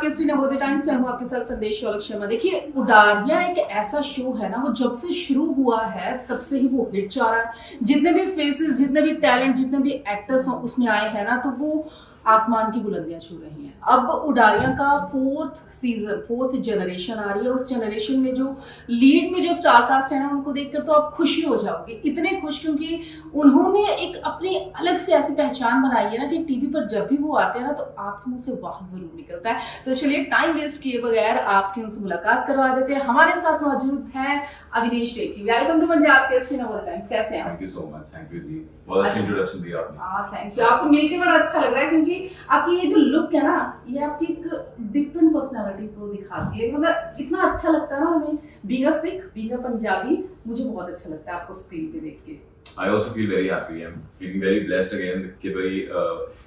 आपके श्री नवोदय टाइम्स में, हूँ आपके साथ संदेश शौलक शर्मा। देखिए, उडारियां एक ऐसा शो है ना, वो जब से शुरू हुआ है तब से ही वो हिट जा रहा है। जितने भी फेसेस, जितने भी टैलेंट, जितने भी एक्टर्स उसमें आए हैं ना, तो वो आसमान की बुलंदियां छू रही हैं। अब उडारियां का 4th सीजन, 4th जनरेशन आ रही है। उस जनरेशन में जो लीड में जो स्टार कास्ट है ना, उनको देखकर तो आप खुशी हो जाओगे, इतने खुश, क्योंकि उन्होंने एक अपनी अलग से ऐसी पहचान बनाई है ना कि टीवी पर जब भी वो आते हैं ना, तो आपके मुंह से वाह जरूर निकलता है। तो चलिए, टाइम वेस्ट किए बगैर आपकी उनसे मुलाकात करवा देते हैं। हमारे साथ मौजूद है अविनेश रेखी। वेलकम टू पंजाब के श्री नवोदय टाइम्स। कैसे हैं? Thank you so much. Thank you जी, बहुत अच्छी इंट्रोडक्शन दी आपने। Thank you. आपको मिलके बड़ा अच्छा लग रहा है, क्योंकि आपकी ये जो लुक है ना, ये आपकी एक डिफरेंट पर्सनालिटी को दिखाती है। मतलब इतना अच्छा लगता है ना हमें, being a Sikh, being a Punjabi, मुझे बहुत अच्छा लगता है आपको स्क्रीन पे देख के। I also feel very happy. I'm feeling very blessed again कि भाई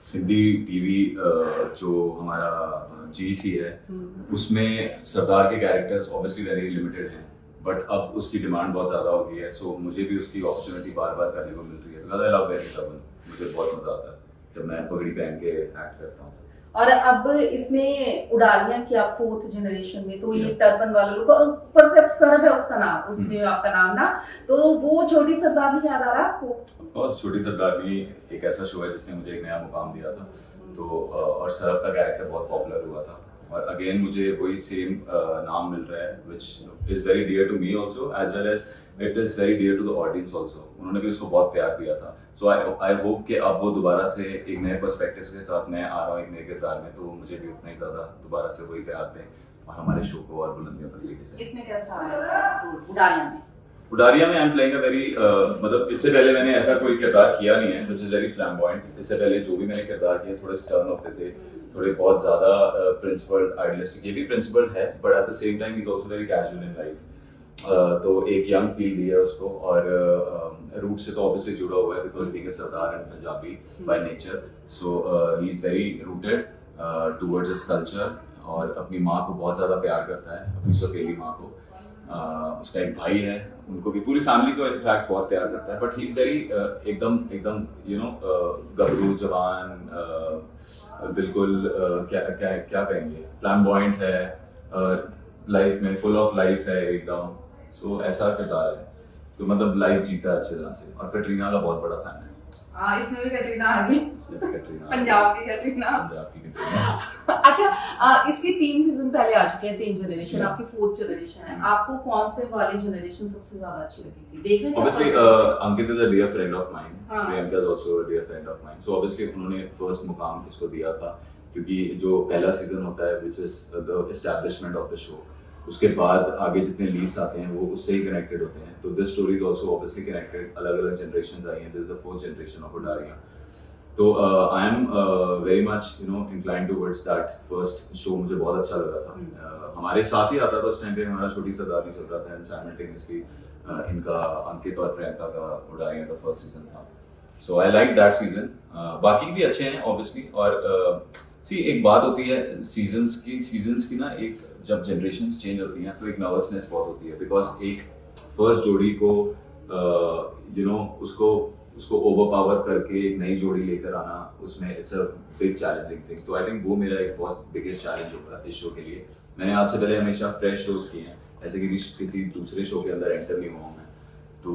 हिंदी टीवी जो हमारा GEC है, उसमें सरदार के कैरेक्टर्स ऑब्वियसली वेरी लिमिटेड हैं, बट अब उसकी डिमांड बहुत ज़्यादा हो गई है। सो मुझे भी उसकी अपॉर्चुनिटी बार बार करने को मिल रही है, because I love wearing turban. मुझे बहुत मज़ा आता है जब मैं पगड़ी पहन के एक्ट करता हूँ। और अब इसमें उडारियां की आप 4th जनरेशन में, तो ये टर्बन वाला लुक, और ऊपर से अब सरब है उसका नाम, उसमें आपका नाम ना, तो वो छोटी सरदारनी याद आ रहा है आपको? ऑफ कोर्स, छोटी सरदारनी एक ऐसा शो है जिसने मुझे एक नया मुकाम दिया था। तो और सरब का कैरेक्टर बहुत पॉपुलर हुआ था, और अगेन मुझे वही सेम नाम मिल रहा है, which is very dear to me also, as well as it is very dear to the audience also. उन्होंने भी उसको बहुत प्यार दिया था। सो आई होप कि अब वो दोबारा से एक नए पर्सपेक्टिव के साथ मैं आ रहा हूँ एक नए किरदार में, तो मुझे भी उतना ही ज़्यादा दोबारा से वही प्यार दें और हमारे शो को और बुलंदियों तक लेके जाएं। इसमें कैसा है उडारियां में? उडारियां में I am playing a very, मतलब इससे पहले मैंने ऐसा कोई किरदार किया नहीं है विच इज वेरी फ्लैम्बॉयंट। इससे पहले जो भी मैंने किरदार किए थोड़े स्टर्न होते थे, थोड़े बहुत ज़्यादा प्रिंसिपल्ड, आइडियलिस्टिक। ये भी प्रिंसिपल्ड है, but at the same time he is also very casual in life. तो एक यंग फील दी है उसको, और रूट से तो ऑब्वियसली जुड़ा हुआ है, because being a Sardar and Punjabi by nature. So he is very rooted towards his culture, और अपनी माँ को बहुत ज़्यादा प्यार करता है, अपनी सौतेली माँ को। उसका एक भाई है, उनको भी, पूरी फैमिली को इनफैक्ट बहुत प्यार करता है। बट ही इज़ वेरी एकदम यू नो गबरू जवान, बिल्कुल क्या कहेंगे, फ्लैम्बॉयंट है, लाइफ में फुल ऑफ लाइफ है एकदम। सो ऐसा किरदार है, तो मतलब लाइफ जीता है अच्छी तरह से। और कैटरीना का बहुत बड़ा फैन है। इसमें भी कैटरीना आ गई, पंजाब की कैटरीना। अच्छा, इसके 3 सीजन पहले आ चुके हैं, 3 जनरेशन, आपकी 4th जनरेशन है। आपको कौन से वाली जनरेशन सबसे ज्यादा अच्छी लगी थी देखने में? Obviously, Ankit is a dear friend of mine. Priyanka is also a dear friend of mine. So obviously उन्होंने फर्स्ट मुकाम इसको दिया था, क्योंकि जो पहला सीजन होता है which is the establishment of the show, उसके बाद आगे जितने लीव्स आते हैं वो उससे ही कनेक्टेड होते हैं। तो this story is also obviously connected, अलग अलग जनरेशंस आई हैं, this is the 4th generation of Udaariyaan. तो I am very much inclined towards that first show. मुझे बहुत अच्छा लगा था। हमारे साथ ही आता था उस टाइम पे, हमारा छोटी सरदारी चल रहा था, एंड साइमल्टेनियसली इनका, अंकित और प्रियंका का उडारियां का फर्स्ट सीजन था। सो आई लाइक दैट सीजन। बाकी भी अच्छे हैं ऑब्वियसली। और एक बात होती है सीजन्स की ना, एक जब जनरेशन्स चेंज होती हैं तो एक नर्वसनेस बहुत होती है, बिकॉज एक फर्स्ट जोड़ी को उसको ओवरपावर करके एक नई जोड़ी लेकर आना, उसमें it's a big challenging thing. तो आई थिंक वो मेरा एक बहुत बिगेस्ट चैलेंज होगा इस शो के लिए। मैंने आज से पहले हमेशा फ्रेश शोज किए हैं, ऐसे कि किसी दूसरे शो के अंदर एंटर नहीं हुआ हूँ मैं। तो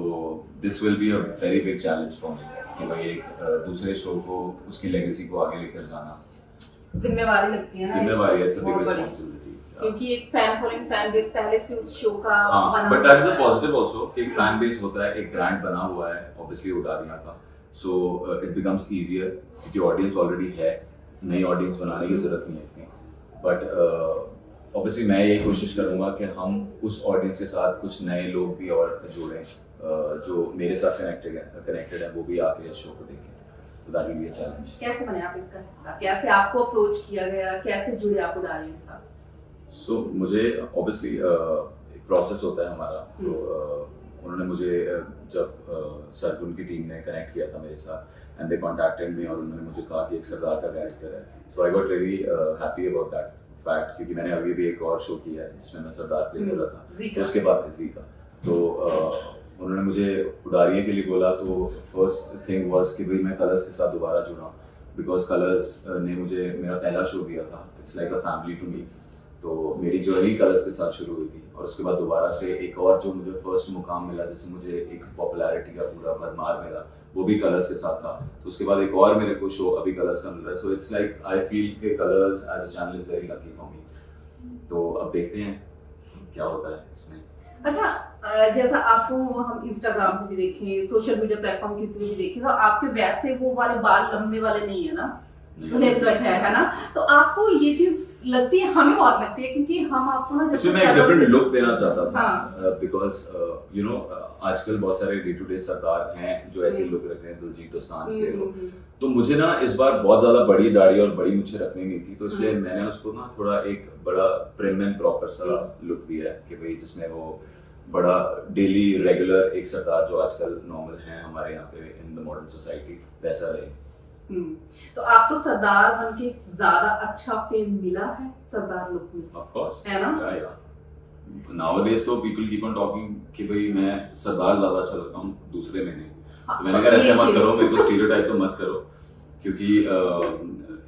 this will be a very big challenge for me, कि भाई एक दूसरे शो को, उसकी लेगेसी को आगे लेकर जाना जिम्मेवारी लगती है ना, जिम्मेवारी है, इट्स अ बिग रिस्पांसिबिलिटी, क्योंकि एक फैन फॉलोइंग, फैन बेस पहले से उस शो का बना, but that is a positive also कि एक फैन बेस होता है, एक ब्रांड बना हुआ है ऑब्वियसली उडारियां का। सो इट बिकम्स ईजियर, क्योंकि ऑडियंस ऑलरेडी है, नई ऑडियंस बनाने की जरूरत नहीं है इतनी। बट ऑब्वियसली मैं यही कोशिश करूंगा कि हम उस ऑडियंस के साथ कुछ नए लोग भी और जोड़ें, जो मेरे साथ कनेक्टेड है, वो भी आके इस शो को देखें। तो that will be a challenge. कैसे बने आप इसका हिस्सा? कैसे आपको अप्रोच किया गया? कैसे जुड़े आप उडारियां के साथ? सो मुझे ऑब्वियसली एक प्रोसेस होता है हमारा। तो उन्होंने मुझे जब सरगुन की टीम ने कनेक्ट किया था मेरे साथ, एंड दे कॉन्टैक्टेड मी, और उन्होंने मुझे कहा कि एक सरदार का कैरेक्टर है। So I got really happy about that fact, क्योंकि मैंने अभी भी एक और शो किया है जिसमें मैं सरदार प्ले कर रहा था। तो उसके बाद जी का, तो उन्होंने मुझे उडारियां के लिए बोला। तो फर्स्ट थिंग वाज कि भाई मैं कलर्स के साथ दोबारा जुड़ा, बिकॉज कलर्स ने मुझे मेरा पहला शो दिया था, it's like a family to me. तो मेरी जर्नी कलर्स के साथ शुरू हुई थी और उसके बाद दोबारा से एक और जो मुझे फर्स्ट मुकाम मिला, जिससे मुझे एक पॉपुलैरिटी का पूरा भरमार मिला, वो भी कलर्स के साथ था। तो उसके बाद एक और मेरे को शो अभी कलर्स का मिल रहा है। So it's like I feel के Colors as a channel is very lucky for me. तो अब देखते हैं क्या होता है इसमें। अच्छा, जैसा आपको हम इंस्टाग्राम पे भी देखें, सोशल मीडिया प्लेटफॉर्म किसी पे भी देखें, तो आपके वैसे वो वाले बाल लंबे वाले नहीं है ना, हेयर कट है ना? तो आपको ये चीज लगती है, हमें बहुत लगती है, क्योंकि हम आपको ना इसमें मैं एक डिफरेंट लुक देना चाहता था, हाँ। बिकॉज यू नो आजकल बहुत सारे डे टू डे सरदार हैं जो ऐसे लुक रखते हैं, दिलजीत दोसांझ ले लो। तो मुझे ना इस बार बहुत ज्यादा बड़ी दाढ़ी और बड़ी मुझे रखनी नहीं थी, तो इसलिए मैंने उसको ना थोड़ा एक बड़ा प्रिम एंड प्रॉपर सा लुक दिया है कि भाई जिसमें वो बड़ा डेली रेगुलर एक सरदार जो आजकल नॉर्मल है हमारे यहाँ पे इन द मॉडर्न सोसाइटी वैसा रहे। तो आपको सरदार बन के ज्यादा अच्छा फेम मिला है सरदार लुक में? ऑफ कोर्स, है ना? या नाउअडेज तो पीपल कीप ऑन टॉकिंग कि भाई मैं सरदार ज्यादा अच्छा लगता हूँ, दूसरे में नहीं। तो मैंने कहा ऐसे मत करो, मेरे को स्टीरियोटाइप तो मत करो, क्योंकि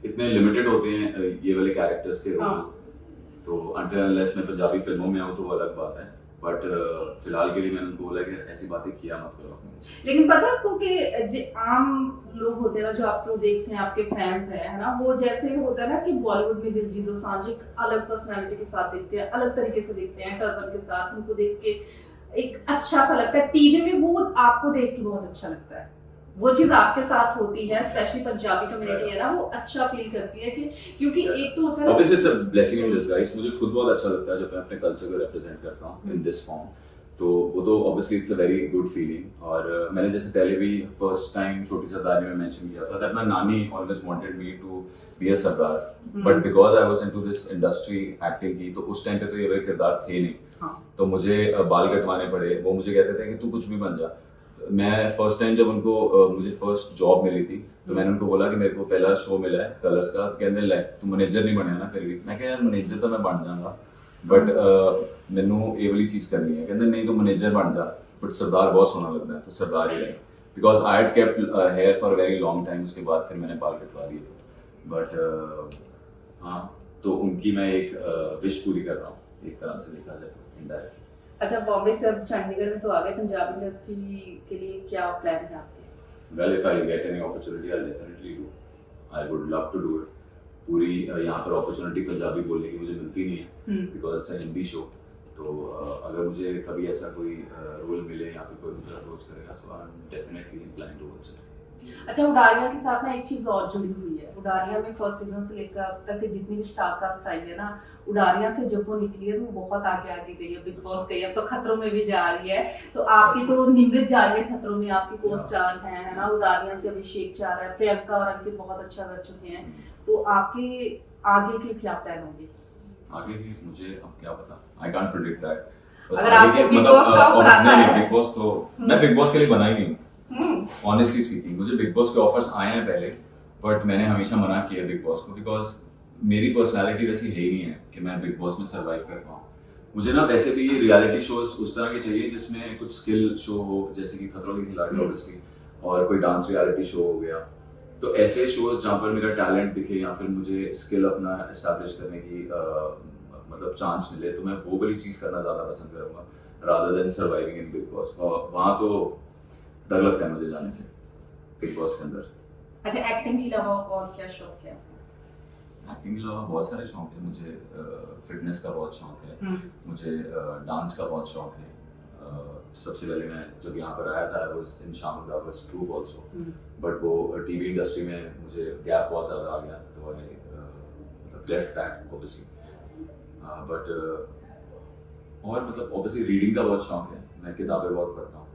इतने लिमिटेड होते हैं ये वाले कैरेक्टर्स के रोल। तो अनटिल अनलेस मैं पंजाबी फिल्मों में आऊँ तो वो अलग बात है, बट फिलहाल के लिए मैंने उनको बोला कि ऐसी बातें किया मत करो। लेकिन पता है आपको कि आम लोग होते हैं ना, जो आपको देखते हैं, आपके फैंस हैं, है ना, वो जैसे होता है ना कि बॉलीवुड में दिलजीत दोसांझ एक अलग पर्सनालिटी के साथ दिखते हैं, अलग तरीके से दिखते हैं, टर्बन के साथ, उनको देख के एक अच्छा सा लगता है। टीवी में वो आपको देख के बहुत अच्छा लगता है, वो चीज आपके साथ होती है, स्पेशली पंजाबी कम्युनिटी है ना, वो अच्छा फील करती है कि क्योंकि एक तो होता है obviously it's a blessing in disguise. मुझे खुद बहुत अच्छा लगता है जब मैं अपने कल्चर को रिप्रेजेंट करता हूँ इन दिस फॉर्म, तो वो तो obviously it's a very good feeling. और मैंने जैसे पहले भी फर्स्ट टाइम छोटी सरदारी में मेंशन किया था that my nani always wanted me to be a sardar, but because I was into this industry acting की, तो उस टाइम पे तो ये वाले किरदार थे नहीं। तो मुझे बाल कटवाने पड़े। वो मुझे कहते थे कि तू कुछ भी बन जा। मैं फर्स्ट टाइम जब उनको मुझे फर्स्ट जॉब मिली थी, तो मैंने उनको बोला कि मेरे को पहला शो मिला है कलर्स का, तो कहने ले तू मैनेजर नहीं बनया ना फिर भी। मैं कहा यार मैनेजर तो मैं बन जाऊंगा, बट मैनू ये वाली चीज करनी है। कहते नहीं तो मैनेजर बन जा, बट सरदार बहुत सोना लगता है, तो सरदार ही रहे। Because I had kept here for very long time, उसके बाद फिर मैंने बाल कटवा दिए थे। बट हाँ, तो उनकी मैं एक विश पूरी कर रहा हूँ, एक तरह से देखा जाए तो इनडायरेक्टली। अच्छा, बॉम्बे से अब चंडीगढ़ में तो आ गए, पंजाब इंडस्ट्री के लिए क्या प्लान है आपके? Well, if I get any opportunity, I'll definitely do. I would love to do it. पूरी यहाँ पर अपॉर्चुनिटी पंजाबी बोलने की मुझे मिलती नहीं है, because it's a Hindi show. तो अगर मुझे कभी ऐसा कोई रोल मिले या फिर कोई मुझे अप्रोच करेगा, so I am definitely inclined towards it. अच्छा, उडारिया के साथ ना एक चीज और जुड़ी हुई है। उडारिया में फर्स्ट सीजन से लेकर अब तक जितनी भी स्टार कास्ट आई है ना, उडारिया से जब वो निकली है तो वो बहुत आगे आगे गई है, बिग बॉस गई, अब तो खतरों में भी जा रही है। तो आपकी तो निमृत जा रही है खतरों में, आपकी को स्टार है ना, उडारिया से अभिषेक जा रहा है, प्रियंका और अंकित बहुत अच्छा कर चुके हैं। तो आपके आगे के क्या प्लान होंगे? आगे की मुझे अब क्या पता, आई कांट प्रेडिक्ट दैट। अगर आपको बिग बॉस का ऑफर आता है, बिग बॉस तो मैं बिग बॉस के लिए बना ही नहीं हूँ, ऑनेस्टली स्पीकिंग। मुझे बिग बॉस के ऑफर्स आए हैं पहले, बट मैंने हमेशा मना किया बिग बॉस को, बिकॉज मेरी पर्सनालिटी वैसी है ही नहीं है कि मैं बिग बॉस में सर्वाइव कर पाऊँ। मुझे ना वैसे भी रियलिटी शोज उस तरह के चाहिए जिसमें कुछ स्किल शो हो, जैसे कि खतरों के खिलाड़ी ऑब्वियसली, और कोई डांस रियलिटी शो हो गया। तो ऐसे शोज जहाँ पर मेरा टैलेंट दिखे या फिर मुझे स्किल अपना एस्टैब्लिश करने की मतलब चांस मिले, तो मैं वो वाली चीज़ करना ज़्यादा पसंद करूँगा rather than surviving in big boss. वहाँ तो डर लगता है मुझे जाने से बिग बॉस के अंदर। अच्छा, एक्टिंग के अलावा और क्या शौक है? एक्टिंग के अलावा बहुत सारे शौक है मुझे। फिटनेस का बहुत शौक है, मुझे डांस का बहुत शौक है। सबसे पहले मैं जब यहाँ पर आया था, आई वाज इन शामिल रावर्स ट्रूप आल्सो, बट वो टीवी इंडस्ट्री में मुझे गैप बहुत ज़्यादा आ गया, तो I left that obviously. But और मतलब ऑब्वियसली रीडिंग का बहुत शौक है, मैं किताबें बहुत पढ़ता हूँ,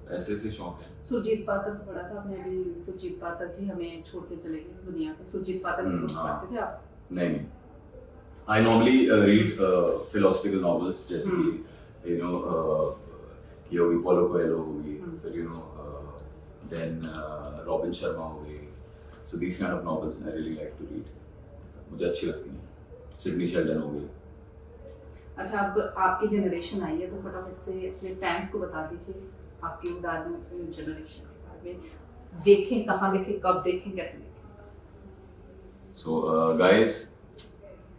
ऐसे ऐसे शौक है। सुरजीत पात्र पढ़ा था आपने अभी? सुरजीत पात्र जी हमें छोड़ के चले गए दुनिया को। सुरजीत पात्र की बुक्स पढ़ते थे आप? नहीं, I normally read philosophical novels, जैसे कि यू नो ये होगी पॉलो कोएल्हो होगी, फिर you know then Robin Sharma हो गई। So these kind of novels I really like to read, मुझे अच्छी लगती हैं। सिडनी शेल्डन हो गई। अच्छा, अब आपकी जनरेशन आई है, तो फटाफट से अपने फैंस को बता दीजिए आपकी उडारिया जनरेशन के बारे में। देखें, कहाँ देखें, कब देखें, कैसे देखें? So guys,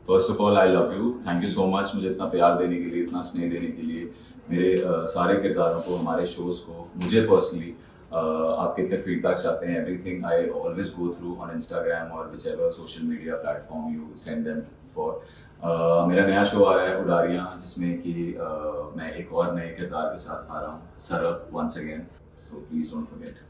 first of all I love you, thank you so much मुझे इतना प्यार देने के लिए, इतना स्नेह देने के लिए, मेरे सारे किरदारों को, हमारे शोज़ को, मुझे पर्सनली आप कितने फीडबैक्स आते हैं, everything I always go through on Instagram और which ever social media platform you send them for. मेरा नया शो आ रहा है उडारियाँ, जिसमें कि मैं एक और नए किरदार के साथ आ रहा हूँ, Sarab, once again, so please don't forget.